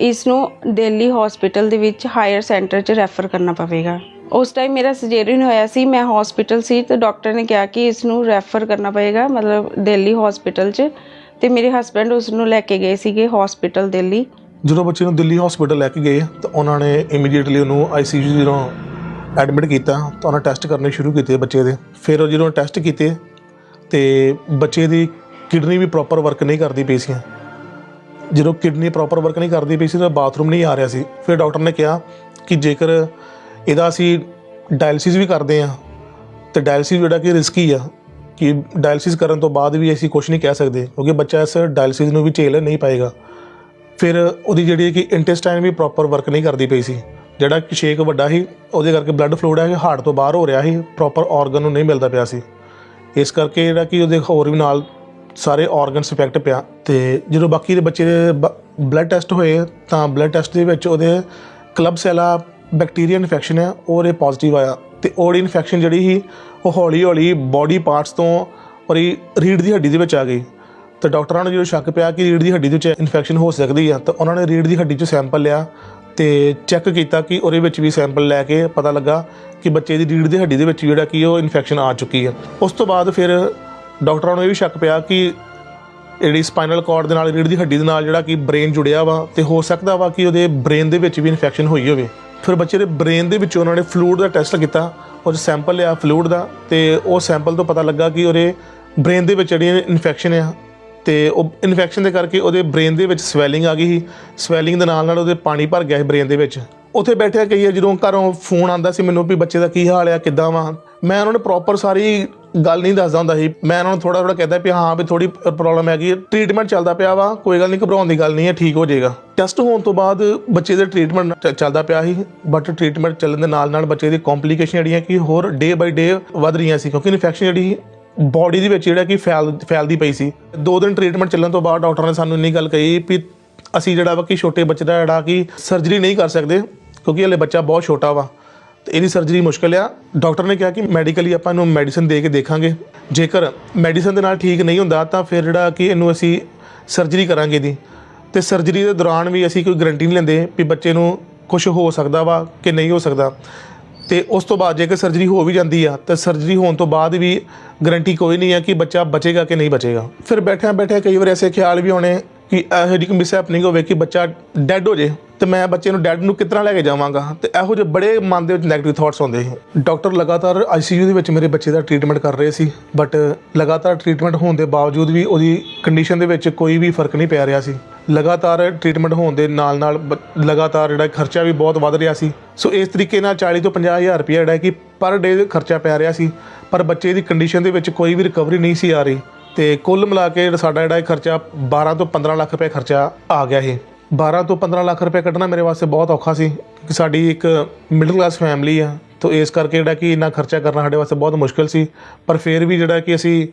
ਇਸ ਨੂੰ ਦਿੱਲੀ ਹਸਪੀਟਲ ਦੇ ਵਿੱਚ ਹਾਇਰ ਸੈਂਟਰ 'ਚ ਰੈਫਰ ਕਰਨਾ ਪਵੇਗਾ। ਉਸ ਟਾਈਮ ਮੇਰਾ ਸਰਜਰੀਨ ਹੋਇਆ ਸੀ, ਮੈਂ ਹਸਪੀਟਲ ਸੀ ਤੇ ਡਾਕਟਰ ਨੇ ਕਿਹਾ ਕਿ ਇਸ ਨੂੰ ਰੈਫਰ ਕਰਨਾ ਪਵੇਗਾ, ਮਤਲਬ ਦਿੱਲੀ ਹਸਪੀਟਲ 'ਚ। ਤੇ ਮੇਰੇ ਹਸਬੈਂਡ ਉਸ ਨੂੰ ਲੈ ਕੇ ਗਏ ਸੀਗੇ ਹਸਪੀਟਲ ਦਿੱਲੀ। ਜਦੋਂ ਬੱਚੇ ਨੂੰ ਦਿੱਲੀ ਹਸਪੀਟਲ ਲੈ ਕੇ ਗਏ ਤਾਂ ਉਹਨਾਂ ਨੇ ਇਮੀਡੀਏਟਲੀ ਉਹਨੂੰ ICU ਜਦੋਂ ਐਡਮਿਟ ਕੀਤਾ ਤਾਂ ਉਹਨਾਂ ਟੈਸਟ ਕਰਨੇ ਸ਼ੁਰੂ ਕੀਤੇ ਬੱਚੇ ਦੇ। ਫਿਰ ਉਹ ਜਦੋਂ ਟੈਸਟ ਕੀਤੇ ਤੇ ਬੱਚੇ ਦੀ ਕਿਡਨੀ ਵੀ ਪ੍ਰੋਪਰ ਵਰਕ ਨਹੀਂ ਕਰਦੀ ਪਈ ਸੀ। ਜਦੋਂ ਕਿਡਨੀ ਪ੍ਰੋਪਰ ਵਰਕ ਨਹੀਂ ਕਰਦੀ ਪਈ ਸੀ ਤਾਂ ਬਾਥਰੂਮ ਨਹੀਂ ਆ ਰਿਹਾ ਸੀ। ਫਿਰ ਡਾਕਟਰ ਨੇ ਕਿਹਾ ਕਿ ਜੇਕਰ ਇਹਦਾ ਅਸੀਂ ਡਾਇਲਿਸਿਸ ਵੀ ਕਰਦੇ ਹਾਂ ਤੇ ਡਾਇਲਿਸਿਸ ਜਿਹੜਾ ਕਿ ਰਿਸਕੀ ਆ, ਕਿ ਡਾਇਲਿਸਿਸ ਕਰਨ ਤੋਂ ਬਾਅਦ ਵੀ ਅਸੀਂ ਕੁਝ ਨਹੀਂ ਕਹਿ ਸਕਦੇ ਕਿਉਂਕਿ ਬੱਚਾ ਇਸ ਡਾਇਲਿਸਿਸ ਨੂੰ ਵੀ ਝੇਲ ਨਹੀਂ ਪਾਏਗਾ। ਫਿਰ ਉਹਦੀ ਜਿਹੜੀ ਕਿ ਇੰਟੈਸਟਾਈਨ ਵੀ ਪ੍ਰੋਪਰ ਵਰਕ ਨਹੀਂ ਕਰਦੀ ਪਈ ਸੀ, ਜਿਹੜਾ ਕਿ ਛੇਕ ਵੱਡਾ ਸੀ, ਉਹਦੇ ਕਰਕੇ ਬਲੱਡ ਫਲੂਡ ਹੈ ਕਿ ਹਾਰਟ ਤੋਂ ਬਾਹਰ ਹੋ ਰਿਹਾ ਸੀ, ਪ੍ਰੋਪਰ ਔਰਗਨ ਨੂੰ ਨਹੀਂ ਮਿਲਦਾ ਪਿਆ ਸੀ। ਇਸ ਕਰਕੇ ਜਿਹੜਾ ਕਿ ਉਹਦੇ ਹੋਰ ਵੀ ਨਾਲ ਸਾਰੇ ਔਰਗਨਸ ਇਫੈਕਟ ਪਿਆ। ਤੇ ਜਦੋਂ ਬਾਕੀ ਦੇ ਬੱਚੇ ਦੇ ਬਲੱਡ ਟੈਸਟ ਹੋਏ ਤਾਂ ਬਲੱਡ ਟੈਸਟ ਦੇ ਵਿੱਚ ਉਹਦੇ ਕਲਬਸੈਲਾ ਬੈਕਟੀਰੀਆ ਇਨਫੈਕਸ਼ਨ ਹੈ, ਉਹਦੇ ਪੋਜ਼ੀਟਿਵ ਆਇਆ। ਤੇ ਉਹ ਇਨਫੈਕਸ਼ਨ ਜਿਹੜੀ ਸੀ ਉਹ ਹੌਲੀ ਹੌਲੀ ਬੋਡੀ ਪਾਰਟਸ ਤੋਂ ਔਰ ਰੀੜ੍ਹ ਦੀ ਹੱਡੀ ਦੇ ਵਿੱਚ ਆ ਗਈ। ਤਾਂ ਡਾਕਟਰਾਂ ਨੂੰ ਜਦੋਂ ਸ਼ੱਕ ਪਿਆ ਕਿ ਰੀੜ੍ਹ ਦੀ ਹੱਡੀ ਦੇ ਵਿੱਚ ਇਨਫੈਕਸ਼ਨ ਹੋ ਸਕਦੀ ਆ ਤਾਂ ਉਹਨਾਂ ਨੇ ਰੀੜ੍ਹ ਦੀ ਹੱਡੀ 'ਚ ਸੈਂਪਲ ਲਿਆ ਤੇ ਚੈੱਕ ਕੀਤਾ ਕਿ ਉਹਦੇ ਵਿੱਚ ਵੀ ਸੈਂਪਲ ਲੈ ਕੇ ਪਤਾ ਲੱਗਾ ਕਿ ਬੱਚੇ ਦੀ ਰੀੜ੍ਹ ਦੀ ਹੱਡੀ ਦੇ ਵਿੱਚ ਜਿਹੜਾ ਕਿ ਉਹ ਇਨਫੈਕਸ਼ਨ ਆ ਚੁੱਕੀ ਆ। ਉਸ ਤੋਂ ਬਾਅਦ ਫਿਰ ਡਾਕਟਰਾਂ ਨੂੰ ਇਹ ਵੀ ਸ਼ੱਕ ਪਿਆ ਕਿ ਜਿਹੜੀ ਸਪਾਈਨਲ ਕਾਰਡ ਦੇ ਨਾਲ ਰੀੜ੍ਹ ਦੀ ਹੱਡੀ ਦੇ ਨਾਲ ਜਿਹੜਾ ਕਿ ਬ੍ਰੇਨ ਜੁੜਿਆ ਵਾ ਤੇ ਹੋ ਸਕਦਾ ਵਾ ਕਿ ਉਹਦੇ ਬ੍ਰੇਨ ਦੇ ਵਿੱਚ ਵੀ ਇਨਫੈਕਸ਼ਨ ਹੋਈ ਹੋਵੇ। ਫਿਰ ਬੱਚੇ ਦੇ ਬ੍ਰੇਨ ਦੇ ਵਿੱਚ ਉਹਨਾਂ ਨੇ ਫਲੂਇਡ ਦਾ ਟੈਸਟ ਕੀਤਾ, ਉਹ ਸੈਂਪਲ ਲਿਆ ਫਲੂਇਡ ਦਾ ਤੇ ਉਹ ਸੈਂਪਲ ਤੋਂ ਪਤਾ ਲੱਗਾ ਕਿ ਉਹਦੇ ਬ੍ਰੇਨ ਦੇ ਵਿੱਚ ਜਿਹੜੀ ਇਨਫੈਕਸ਼ਨ ਆ ਤੇ ਉਹ ਇਨਫੈਕਸ਼ਨ ਦੇ ਕਰਕੇ ਉਹਦੇ ਬ੍ਰੇਨ ਦੇ ਵਿੱਚ ਸਵੈਲਿੰਗ ਆ ਗਈ ਸੀ। ਸਵੈਲਿੰਗ ਦੇ ਨਾਲ ਉਹਦੇ ਪਾਣੀ ਭਰ ਗਿਆ ਸੀ ਬ੍ਰੇਨ ਦੇ ਵਿੱਚ। ਉੱਥੇ ਬੈਠਿਆ ਕਈ ਵਾਰ ਜਦੋਂ ਘਰੋਂ ਫੋਨ ਆਉਂਦਾ ਸੀ ਮੈਨੂੰ ਵੀ ਬੱਚੇ ਦਾ ਕੀ ਹਾਲ ਆ, ਕਿੱਦਾਂ ਵਾ, ਮੈਂ ਉਹਨਾਂ ਨੂੰ ਪ੍ਰੋਪਰ ਸਾਰੀ ਗੱਲ ਨਹੀਂ ਦੱਸਦਾ ਹੁੰਦਾ ਸੀ। ਮੈਂ ਉਹਨਾਂ ਨੂੰ ਥੋੜ੍ਹਾ ਕਹਿੰਦਾ ਵੀ ਹਾਂ ਵੀ ਥੋੜ੍ਹੀ ਪ੍ਰੋਬਲਮ ਹੈਗੀ, ਟਰੀਟਮੈਂਟ ਚੱਲਦਾ ਪਿਆ ਵਾ, ਕੋਈ ਗੱਲ ਨਹੀਂ, ਘਬਰਾਉਣ ਦੀ ਗੱਲ ਨਹੀਂ ਹੈ, ਠੀਕ ਹੋ ਜਾਏਗਾ। ਟੈਸਟ ਹੋਣ ਤੋਂ ਬਾਅਦ ਬੱਚੇ ਦਾ ਟਰੀਟਮੈਂਟ ਚੱਲਦਾ ਪਿਆ ਸੀ, ਬਟ ਟਰੀਟਮੈਂਟ ਚੱਲਣ ਦੇ ਨਾਲ ਨਾਲ ਬੱਚੇ ਦੀ ਕੰਪਲੀਕੇਸ਼ਨ ਜਿਹੜੀਆਂ ਕਿ ਹੋਰ ਡੇ ਬਾਈ ਡੇ ਵੱਧ ਰਹੀਆਂ ਸੀ, ਕਿਉਂਕਿ ਇਨਫੈਕਸ਼ਨ ਜਿਹੜੀ ਬੋਡੀ ਦੇ ਵਿੱਚ ਜਿਹੜਾ ਕਿ ਫੈਲਦੀ ਪਈ ਸੀ। 2 ਦਿਨ ਟਰੀਟਮੈਂਟ ਚੱਲਣ ਤੋਂ ਬਾਅਦ ਡਾਕਟਰ ਨੇ ਸਾਨੂੰ ਇੰਨੀ ਗੱਲ ਕਹੀ ਵੀ ਅਸੀਂ ਜਿਹੜਾ ਵਾ ਕਿ ਛੋਟੇ ਬੱਚੇ ਦਾ ਜਿਹੜਾ ਕਿ ਸਰਜਰੀ ਨਹੀਂ ਕਰ ਸਕਦੇ ਕਿਉਂਕਿ ਹਲੇ ਬੱਚਾ ਬਹੁਤ ਛੋਟਾ ਵਾ ਤੇ ਇਹਦੀ ਸਰਜਰੀ ਮੁਸ਼ਕਿਲ ਆ। ਡਾਕਟਰ ਨੇ ਕਿਹਾ ਕਿ ਮੈਡੀਕਲੀ ਆਪਾਂ ਇਹਨੂੰ ਮੈਡੀਸਨ ਦੇ ਕੇ ਦੇਖਾਂਗੇ, ਜੇਕਰ ਮੈਡੀਸਨ ਦੇ ਨਾਲ ਠੀਕ ਨਹੀਂ ਹੁੰਦਾ ਤਾਂ ਫਿਰ ਜਿਹੜਾ ਕਿ ਇਹਨੂੰ ਅਸੀਂ ਸਰਜਰੀ ਕਰਾਂਗੇ ਇਹਦੀ। ਤੇ ਸਰਜਰੀ ਦੇ ਦੌਰਾਨ ਵੀ ਅਸੀਂ ਕੋਈ ਗਰੰਟੀ ਨਹੀਂ ਲੈਂਦੇ ਵੀ ਬੱਚੇ ਨੂੰ ਕੁਝ ਹੋ ਸਕਦਾ ਵਾ ਕਿ ਨਹੀਂ ਹੋ ਸਕਦਾ। ਤੇ ਉਸ ਤੋਂ ਬਾਅਦ ਜੇਕਰ ਸਰਜਰੀ ਹੋ ਵੀ ਜਾਂਦੀ ਆ ਤਾਂ ਸਰਜਰੀ ਹੋਣ ਤੋਂ ਬਾਅਦ ਵੀ ਗਰੰਟੀ ਕੋਈ ਨਹੀਂ ਹੈ ਕਿ ਬੱਚਾ ਬਚੇਗਾ ਕਿ ਨਹੀਂ ਬਚੇਗਾ। ਫਿਰ ਬੈਠਿਆਂ ਕਈ ਵਾਰ ਐਸੇ ਖਿਆਲ ਵੀ ਆਉਣੇ ਕਿ ਇਹੋ ਜਿਹੀ ਮਿਸ ਹੈਪਨਿੰਗ ਹੋਵੇ ਕਿ ਬੱਚਾ ਡੈਡ ਹੋ ਜੇ ਤੇ ਮੈਂ ਬੱਚੇ ਨੂੰ ਡੈਡ ਨੂੰ ਕਿਸ ਤਰ੍ਹਾਂ ਲੈ ਕੇ ਜਾਵਾਂਗਾ, ਤੇ ਇਹੋ ਜਿਹੇ ਬੜੇ ਮਨ ਦੇ ਵਿੱਚ ਨੈਗੇਟਿਵ ਥਾਟਸ ਆਉਂਦੇ ਸੀ। ਡਾਕਟਰ ਲਗਾਤਾਰ ICU ਦੇ ਵਿੱਚ ਮੇਰੇ ਬੱਚੇ ਦਾ ਟਰੀਟਮੈਂਟ ਕਰ ਰਹੇ ਸੀ, ਬਟ ਲਗਾਤਾਰ ਟਰੀਟਮੈਂਟ ਹੋਣ ਦੇ ਬਾਵਜੂਦ ਵੀ ਉਹਦੀ ਕੰਡੀਸ਼ਨ ਦੇ ਵਿੱਚ ਕੋਈ ਵੀ ਫਰਕ ਨਹੀਂ ਪੈ ਰਿਹਾ ਸੀ। ਲਗਾਤਾਰ ਟਰੀਟਮੈਂਟ ਹੋਣ ਦੇ ਨਾਲ ਨਾਲ ਲਗਾਤਾਰ ਜਿਹੜਾ ਖਰਚਾ ਵੀ ਬਹੁਤ ਵੱਧ ਰਿਹਾ ਸੀ। ਸੋ ਇਸ ਤਰੀਕੇ ਨਾਲ 40 ਤੋਂ 50 ਹਜ਼ਾਰ ਰੁਪਇਆ ਜਿਹੜਾ ਕਿ ਪਰ ਡੇ ਖਰਚਾ ਪੈ ਰਿਹਾ ਸੀ, ਪਰ ਬੱਚੇ ਦੀ ਕੰਡੀਸ਼ਨ ਦੇ ਵਿੱਚ ਕੋਈ ਵੀ ਰਿਕਵਰੀ ਨਹੀਂ ਸੀ ਆ ਰਹੀ। ਤੇ ਕੁੱਲ ਮਿਲਾ ਕੇ ਸਾਡਾ ਜਿਹੜਾ ਖਰਚਾ 12 ਤੋਂ 15 ਲੱਖ ਰੁਪਏ ਖਰਚਾ ਆ ਗਿਆ ਇਹ। 12 ਤੋਂ 15 ਲੱਖ ਰੁਪਏ ਕੱਢਣਾ ਮੇਰੇ ਵਾਸਤੇ ਬਹੁਤ ਔਖਾ ਸੀ ਕਿਉਂਕਿ ਸਾਡੀ ਇੱਕ ਮਿਡਲ ਕਲਾਸ ਫੈਮਿਲੀ ਆ, ਤਾਂ ਇਸ ਕਰਕੇ ਜਿਹੜਾ ਕਿ ਇੰਨਾ ਖਰਚਾ ਕਰਨਾ ਸਾਡੇ ਵਾਸਤੇ ਬਹੁਤ ਮੁਸ਼ਕਿਲ ਸੀ। ਪਰ ਫਿਰ ਵੀ ਜਿਹੜਾ ਕਿ ਅਸੀਂ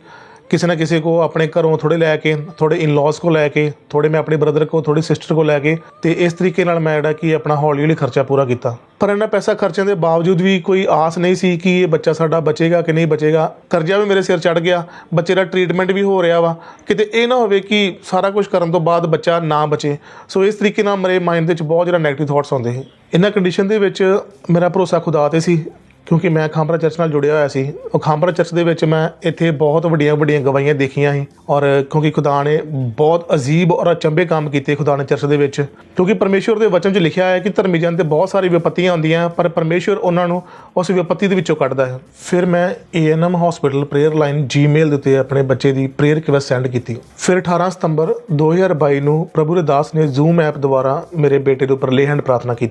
ਕਿਸੇ ਨਾ ਕਿਸੇ ਕੋ ਆਪਣੇ ਘਰੋਂ ਥੋੜ੍ਹੇ ਲੈ ਕੇ, ਥੋੜ੍ਹੇ ਇਨਲॉज ਕੋ ਲੈ ਕੇ, ਥੋੜ੍ਹੇ ਮੈਂ ਆਪਣੇ ਬ੍ਰਦਰ ਕੋ, ਥੋੜ੍ਹੀ ਸਿਸਟਰ ਕੋ ਲੈ ਕੇ ਤੇ ਇਸ ਤਰੀਕੇ ਨਾਲ ਮੈਂ ਜਿਹੜਾ ਕਿ ਆਪਣਾ ਹੌਲੀ ਹੌਲੀ ਖਰਚਾ ਪੂਰਾ ਕੀਤਾ। ਪਰ ਇੰਨਾ ਪੈਸਾ ਖਰਚਣ ਦੇ ਬਾਵਜੂਦ ਵੀ ਕੋਈ ਆਸ ਨਹੀਂ ਸੀ ਕਿ ਇਹ ਬੱਚਾ ਸਾਡਾ ਬਚੇਗਾ ਕਿ ਨਹੀਂ ਬਚੇਗਾ। ਕਰਜ਼ਾ ਵੀ ਮੇਰੇ ਸਿਰ ਚੜ੍ਹ ਗਿਆ, ਬੱਚੇ ਦਾ ਟਰੀਟਮੈਂਟ ਵੀ ਹੋ ਰਿਹਾ ਵਾ, ਕਿਤੇ ਇਹ ਨਾ ਹੋਵੇ ਕਿ ਸਾਰਾ ਕੁਝ ਕਰਨ ਤੋਂ ਬਾਅਦ ਬੱਚਾ ਨਾ ਬਚੇ। ਸੋ ਇਸ ਤਰੀਕੇ ਨਾਲ ਮੇਰੇ ਮਾਈਂਡ ਦੇ ਵਿੱਚ ਬਹੁਤ ਜ਼ਿਆਦਾ ਨੈਗੇਟਿਵ ਥਾਟਸ ਆਉਂਦੇ ਸੀ। ਇਹਨਾਂ ਕੰਡੀਸ਼ਨ ਦੇ ਵਿੱਚ ਮੇਰਾ ਭਰੋਸਾ ਖੁਦਾ 'ਤੇ ਸੀ ਕਿਉਂਕਿ ਮੈਂ ਖਾਂਬਰਾ ਚਰਚ ਨਾਲ ਜੁੜਿਆ ਹੋਇਆ ਸੀ। ਉਹ ਖਾਂਬਰਾ ਚਰਚ ਦੇ ਵਿੱਚ ਮੈਂ ਇੱਥੇ ਬਹੁਤ ਵੱਡੀਆਂ ਗਵਾਹੀਆਂ ਦੇਖੀਆਂ ਸੀ, ਔਰ ਕਿਉਂਕਿ ਖੁਦਾ ਨੇ ਬਹੁਤ ਅਜੀਬ ਔਰ ਅਚੰਭੇ ਕੰਮ ਕੀਤੇ ਖੁਦਾ ਨੇ ਚਰਚ ਦੇ ਵਿੱਚ। ਕਿਉਂਕਿ ਪਰਮੇਸ਼ਵਰ ਦੇ ਵਚਨ 'ਚ ਲਿਖਿਆ ਹੈ ਕਿ ਧਰਮੀ ਜਨ 'ਤੇ ਬਹੁਤ ਸਾਰੀ ਵਿਪੱਤੀਆਂ ਆਉਂਦੀਆਂ, ਪਰ ਪਰਮੇਸ਼ਵਰ ਉਹਨਾਂ ਨੂੰ ਉਸ ਵਿਪੱਤੀ ਦੇ ਵਿੱਚੋਂ ਕੱਢਦਾ ਹੈ। ਫਿਰ ਮੈਂ ANM hospital prayer line Gmail ਦੇ ਉੱਤੇ ਆਪਣੇ ਬੱਚੇ ਦੀ ਪ੍ਰੇਅਰ ਰਿਕੁਐਸਟ ਸੈਂਡ ਕੀਤੀ। ਫਿਰ 18 ਸਤੰਬਰ 2022 ਨੂੰ ਪ੍ਰਭੂ ਰਦਾਸ ਨੇ ਜ਼ੂਮ ਐਪ ਦੁਆਰਾ ਮੇਰੇ ਬੇਟੇ ਦੇ ਉੱਪਰ ਲੇ ਹੈਂਡ प्रार्थना की।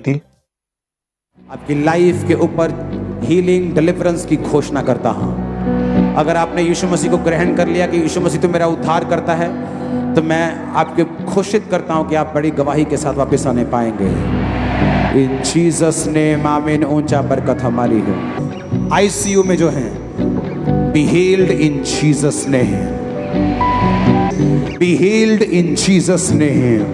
आपकी लाइफ के ऊपर हीलिंग डिलीवरेंस की घोषणा करता हूं। अगर आपने यीशु मसीह को ग्रहण कर लिया कि यीशु मसीह तो मेरा उद्धार करता है, तो मैं आपके घोषित करता हूं कि आप बड़ी गवाही के साथ वापस आने पाएंगे। इन जीसस नेम आमीन। ऊंचा बरकत हमारी हो। ICU में जो हैं, be healed in Jesus name, be healed in Jesus name.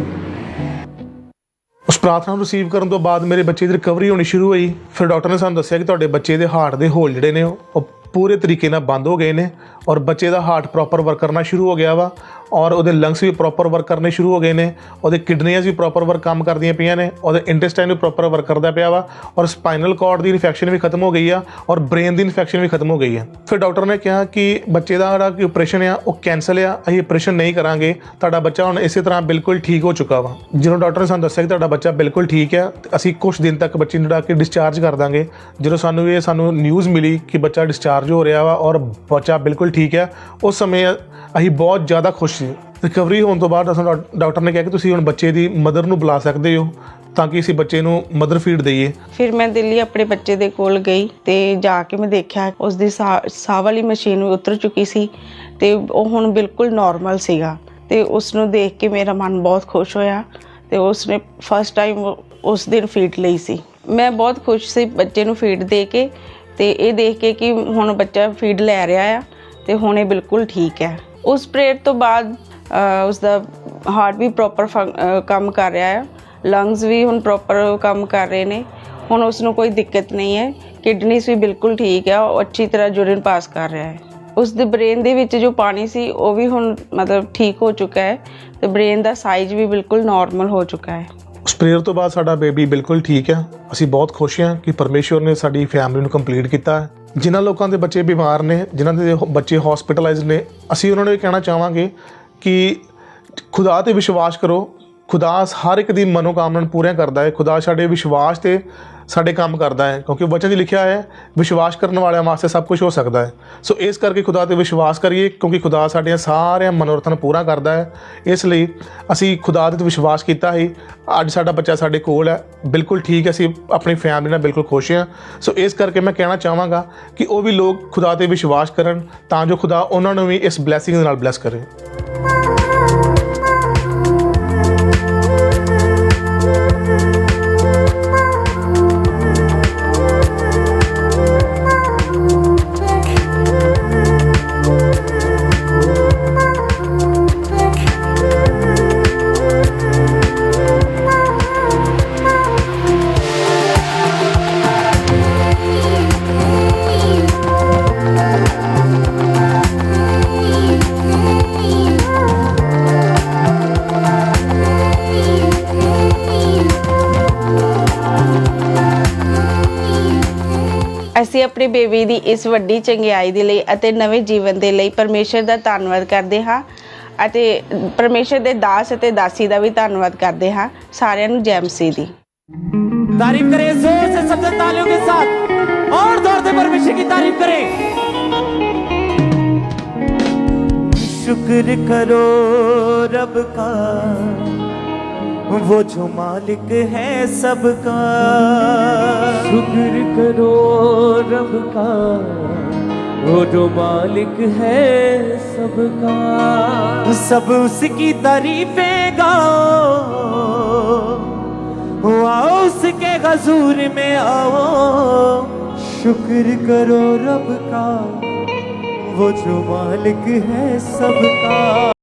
ਉਸ ਪ੍ਰਾਰਥਨਾ ਨੂੰ ਰਿਸੀਵ ਕਰਨ ਤੋਂ ਬਾਅਦ ਮੇਰੇ ਬੱਚੇ ਦੀ ਰਿਕਵਰੀ ਹੋਣੀ ਸ਼ੁਰੂ ਹੋਈ। ਫਿਰ ਡਾਕਟਰ ਨੇ ਸਾਨੂੰ ਦੱਸਿਆ ਕਿ ਤੁਹਾਡੇ ਬੱਚੇ ਦੇ ਹਾਰਟ ਦੇ ਹੋਲ ਜਿਹੜੇ ਨੇ ਉਹ ਪੂਰੇ ਤਰੀਕੇ ਨਾਲ ਬੰਦ ਹੋ ਗਏ ਨੇ, ਔਰ ਬੱਚੇ ਦਾ ਹਾਰਟ ਪ੍ਰੋਪਰ ਵਰਕ ਕਰਨਾ ਸ਼ੁਰੂ ਹੋ ਗਿਆ ਵਾ, ਔਰ ਉਹਦੇ ਲੰਗਸ ਵੀ ਪ੍ਰੋਪਰ ਵਰਕ ਕਰਨੇ ਸ਼ੁਰੂ ਹੋ ਗਏ ਨੇ, ਉਹਦੇ ਕਿਡਨੀਆਂ ਵੀ ਪ੍ਰੋਪਰ ਵਰਕ ਕੰਮ ਕਰਦੀਆਂ ਪਈਆਂ ਨੇ, ਉਹਦੇ ਇੰਟੈਸਟਾਈਨ ਵੀ ਪ੍ਰੋਪਰ ਵਰਕ ਕਰਦਾ ਪਿਆ ਵਾ, ਔਰ ਸਪਾਈਨਲ ਕਾਰਡ ਦੀ ਇਨਫੈਕਸ਼ਨ ਵੀ ਖਤਮ ਹੋ ਗਈ ਆ, ਔਰ ਬ੍ਰੇਨ ਦੀ ਇਨਫੈਕਸ਼ਨ ਵੀ ਖਤਮ ਹੋ ਗਈ ਆ। ਫਿਰ ਡਾਕਟਰ ਨੇ ਕਿਹਾ ਕਿ ਬੱਚੇ ਦਾ ਜਿਹੜਾ ਕਿ ਆਪਰੇਸ਼ਨ ਆ ਉਹ ਕੈਂਸਲ ਆ, ਅਸੀਂ ਆਪਰੇਸ਼ਨ ਨਹੀਂ ਕਰਾਂਗੇ, ਤੁਹਾਡਾ ਬੱਚਾ ਹੁਣ ਇਸੇ ਤਰ੍ਹਾਂ ਬਿਲਕੁਲ ਠੀਕ ਹੋ ਚੁੱਕਾ ਵਾ। ਜਦੋਂ ਡਾਕਟਰ ਨੇ ਸਾਨੂੰ ਦੱਸਿਆ ਕਿ ਤੁਹਾਡਾ ਬੱਚਾ ਬਿਲਕੁਲ ਠੀਕ ਆ, ਅਸੀਂ ਕੁਝ ਦਿਨ ਤੱਕ ਬੱਚੇ ਨੂੰ ਜਿਹੜਾ ਕਿ ਡਿਸਚਾਰਜ ਕਰ ਦਾਂਗੇ। ਜਦੋਂ ਸਾਨੂੰ ਨਿਊਜ਼ ਮਿਲੀ ਕਿ ਬੱਚਾ ਡਿਸਚਾਰਜ ਹੋ ਰਿਹਾ ਵਾ ਔਰ ਬੱਚਾ ਬਿਲਕੁਲ ਠੀਕ ਹੈ, ਉਸ ਸਮੇਂ ਅਸੀਂ ਬਹੁਤ ਜ਼ਿਆਦਾ ਖੁਸ਼ ਸੀ। ਰਿਕਵਰੀ ਹੋਣ ਤੋਂ ਬਾਅਦ ਸਾਨੂੰ ਡਾਕਟਰ ਨੇ ਕਿਹਾ ਕਿ ਤੁਸੀਂ ਹੁਣ ਬੱਚੇ ਦੀ ਮਦਰ ਨੂੰ ਬੁਲਾ ਸਕਦੇ ਹੋ ਤਾਂ ਕਿ ਅਸੀਂ ਬੱਚੇ ਨੂੰ ਮਦਰ ਫੀਡ ਦਈਏ। ਫਿਰ ਮੈਂ ਦਿੱਲੀ ਆਪਣੇ ਬੱਚੇ ਦੇ ਕੋਲ ਗਈ ਤੇ ਜਾ ਕੇ ਮੈਂ ਦੇਖਿਆ ਉਸ ਦੀ ਸਾਹ ਵਾਲੀ ਮਸ਼ੀਨ ਵੀ ਉਤਰ ਚੁੱਕੀ ਸੀ ਤੇ ਉਹ ਹੁਣ ਬਿਲਕੁਲ ਨਾਰਮਲ ਸੀਗਾ, ਤੇ ਉਸ ਨੂੰ ਦੇਖ ਕੇ ਮੇਰਾ ਮਨ ਬਹੁਤ ਖੁਸ਼ ਹੋਇਆ ਤੇ ਉਸਨੇ ਫਸਟ ਟਾਈਮ ਉਸ ਦਿਨ ਫੀਡ ਲਈ ਸੀ। ਮੈਂ ਬਹੁਤ ਖੁਸ਼ ਸੀ ਬੱਚੇ ਨੂੰ ਫੀਡ ਦੇ ਕੇ, ਤੇ ਇਹ ਦੇਖ ਕੇ ਕਿ ਹੁਣ ਬੱਚਾ ਫੀਡ ਲੈ ਰਿਹਾ ਆ ਤੇ ਹੁਣ ਇਹ ਬਿਲਕੁਲ ਠੀਕ ਹੈ। ਉਸ ਪ੍ਰੇਅਰ ਤੋਂ ਬਾਅਦ ਉਸ ਦਾ ਹਾਰਟ ਵੀ ਪ੍ਰੋਪਰ ਕੰਮ ਕਰ ਰਿਹਾ ਹੈ, ਲੰਗਸ ਵੀ ਹੁਣ ਪ੍ਰੋਪਰ ਕੰਮ ਕਰ ਰਹੇ ਨੇ, ਹੁਣ ਉਸ ਨੂੰ ਕੋਈ ਦਿੱਕਤ ਨਹੀਂ ਹੈ, ਕਿਡਨੀਸ ਵੀ ਬਿਲਕੁਲ ਠੀਕ ਹੈ, ਉਹ ਅੱਛੀ ਤਰ੍ਹਾਂ ਯੂਰਿਨ ਪਾਸ ਕਰ ਰਿਹਾ ਹੈ। ਉਸ ਦੇ ਬ੍ਰੇਨ ਦੇ ਵਿੱਚ ਜੋ ਪਾਣੀ ਸੀ ਉਹ ਵੀ ਹੁਣ ਮਤਲਬ ਠੀਕ ਹੋ ਚੁੱਕਾ ਹੈ ਤੇ ਬ੍ਰੇਨ ਦਾ ਸਾਈਜ਼ ਵੀ ਬਿਲਕੁਲ ਨਾਰਮਲ ਹੋ ਚੁੱਕਾ ਹੈ। ਉਸ ਪ੍ਰੇਅਰ ਤੋਂ ਬਾਅਦ ਸਾਡਾ ਬੇਬੀ ਬਿਲਕੁਲ ਠੀਕ ਹੈ। ਅਸੀਂ ਬਹੁਤ ਖੁਸ਼ ਹਾਂ ਕਿ ਪਰਮੇਸ਼ਵਰ ਨੇ ਸਾਡੀ ਫੈਮਿਲੀ ਨੂੰ ਕੰਪਲੀਟ ਕੀਤਾ ਹੈ। ਜਿਨ੍ਹਾਂ ਲੋਕਾਂ ਦੇ ਬੱਚੇ ਬਿਮਾਰ ਨੇ, ਜਿਨ੍ਹਾਂ ਦੇ ਬੱਚੇ ਹਸਪੀਟਲਾਈਜ਼ਡ ਨੇ, ਅਸੀਂ ਉਹਨਾਂ ਨੂੰ ਇਹ ਕਹਿਣਾ ਚਾਹਾਂਗੇ ਕਿ ਖੁਦਾ 'ਤੇ ਵਿਸ਼ਵਾਸ ਕਰੋ। ਖੁਦਾ ਹਰ ਇੱਕ ਦੀ ਮਨੋਕਾਮਨਾ ਨੂੰ ਪੂਰੀਆਂ ਕਰਦਾ ਹੈ। ਖੁਦਾ ਸਾਡੇ ਵਿਸ਼ਵਾਸ 'ਤੇ ਸਾਡੇ ਕੰਮ ਕਰਦਾ ਹੈ, ਕਿਉਂਕਿ ਵਚਨ 'ਚ ਲਿਖਿਆ ਹੈ ਵਿਸ਼ਵਾਸ ਕਰਨ ਵਾਲਿਆਂ ਵਾਸਤੇ ਸਭ ਕੁਝ ਹੋ ਸਕਦਾ ਹੈ। ਸੋ ਇਸ ਕਰਕੇ ਖੁਦਾ 'ਤੇ ਵਿਸ਼ਵਾਸ ਕਰੀਏ, ਕਿਉਂਕਿ ਖੁਦਾ ਸਾਡੀਆਂ ਸਾਰਿਆਂ ਮਨੋਰਥਾਂ ਨੂੰ ਪੂਰਾ ਕਰਦਾ ਹੈ। ਇਸ ਲਈ ਅਸੀਂ ਖੁਦਾ 'ਤੇ ਵਿਸ਼ਵਾਸ ਕੀਤਾ ਸੀ। ਅੱਜ ਸਾਡਾ ਬੱਚਾ ਸਾਡੇ ਕੋਲ ਹੈ, ਬਿਲਕੁਲ ਠੀਕ ਹੈ, ਅਸੀਂ ਆਪਣੀ ਫੈਮਿਲੀ ਨਾਲ ਬਿਲਕੁਲ ਖੁਸ਼ ਹਾਂ। ਸੋ ਇਸ ਕਰਕੇ ਮੈਂ ਕਹਿਣਾ ਚਾਹਾਂਗਾ ਕਿ ਉਹ ਵੀ ਲੋਕ ਖੁਦਾ 'ਤੇ ਵਿਸ਼ਵਾਸ ਕਰਨ ਤਾਂ ਜੋ ਖੁਦਾ ਉਹਨਾਂ ਨੂੰ ਵੀ ਇਸ ਬਲੈਸਿੰਗ ਦੇ ਨਾਲ ਬਲੈਸ ਕਰੇ। ਅਸੀਂ ਆਪਣੇ ਬੇਬੀ ਦੀ ਇਸ ਵੱਡੀ ਚੰਗਿਆਈ ਦੇ ਲਈ ਅਤੇ ਨਵੇਂ ਜੀਵਨ ਦੇ ਲਈ ਪਰਮੇਸ਼ਰ ਦਾ ਧੰਨਵਾਦ ਕਰਦੇ ਹਾਂ ਅਤੇ ਪਰਮੇਸ਼ਰ ਦੇ ਦਾਸ ਅਤੇ ਦਾਸੀ ਦਾ ਵੀ ਧੰਨਵਾਦ ਕਰਦੇ ਹਾਂ। ਸਾਰਿਆਂ ਨੂੰ ਜੈ ਮਸੀਹ ਦੀ। तारीफ करें जोर से सबसे तालियों के साथ और जोर से परमेश्वर की तारीफ करें। शुक्र करो रब का, वो जो मालिक है सबका। शुक्र करो रब का, वो जो मालिक है सबका। सब उसकी तारीफें गाओ, आओ उसके हुजूर में आओ। शुक्र करो रब का, वो जो मालिक है सबका।